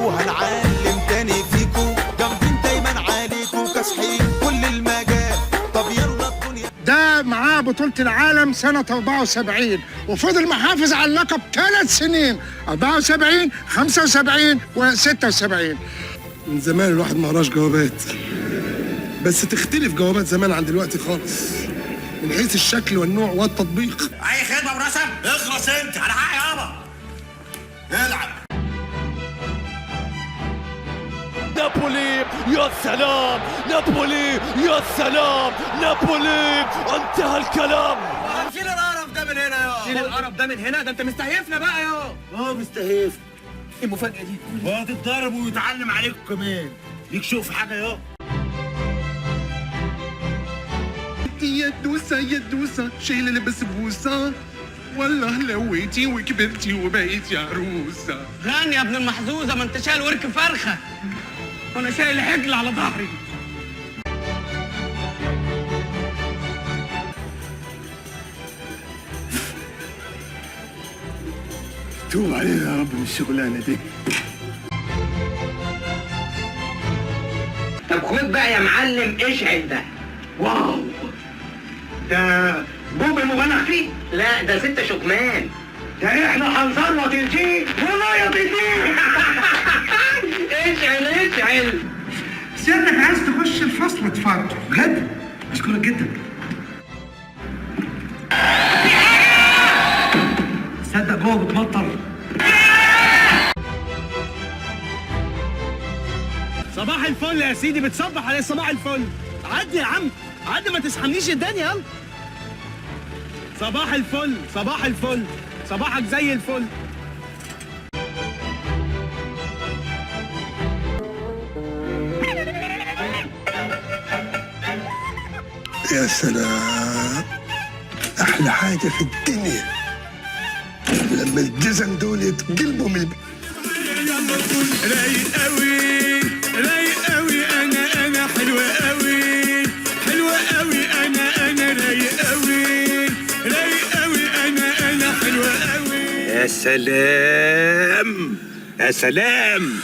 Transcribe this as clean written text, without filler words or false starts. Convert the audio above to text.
وهنعلم تاني فيكو، جامدين دايما عليكو كاسحين كل المجال. طب يلا الدنيا. ده معاه بطولة العالم سنة 74 وفضل محافظ على اللقب 3 سنين 74 75 و76. من زمان الواحد ما قراش جوابات، بس تختلف جوابات زمان عن دلوقتي خالص من حيث الشكل والنوع والتطبيق. اي خدمه برسم. اخلص انت على حق يابا. العب. نابولي يا سلام، نابولي يا سلام، نابولي انتهى الكلام. شيل القرف ده من هنا يا. شيل القرف ده من هنا، ده انت مستهيفنا بقى يا. مستهيف. ايه المفاجأة دي؟ وهتتضرب ويتعلم عليكم كمان. ليك شوف حاجة يا. يا دوسة يا دوسة شايلة لبس بوسة، والله لويتي وكبرتي وبقيتي عروسة. غني يا ابن المحظوظة، ما انت شايل ورك فرخة وانا شايل حجل على ظهري. توب علينا يا رب من الشغلانة دي. طب خد بقى يا معلم، اشعل ده. واو، ده بوب المبالغ فيه؟ لا ده 6 شكمان. ده احنا هنزرط الجيل ونيض الجيل. اشعل اشعل. سيادتك عايز تخش الفصل اتفضل. بجد؟ أشكرك جدا. تصدق جوه بتمطر. صباح الفل يا سيدي، بتصبح عليه صباح الفل. عدي يا عم، عدي ما تسحمنيش الدنيا. يلا صباح الفل، صباح الفل، صباحك زي الفل. يا سلام، أحلى حاجة في الدنيا لما الجزم دول يتقلبوا من رايق قوي، رايق قوي، انا حلوة قوي، حلوة قوي، انا رايق قوي، رايق قوي، انا حلوة قوي. يا سلام يا سلام.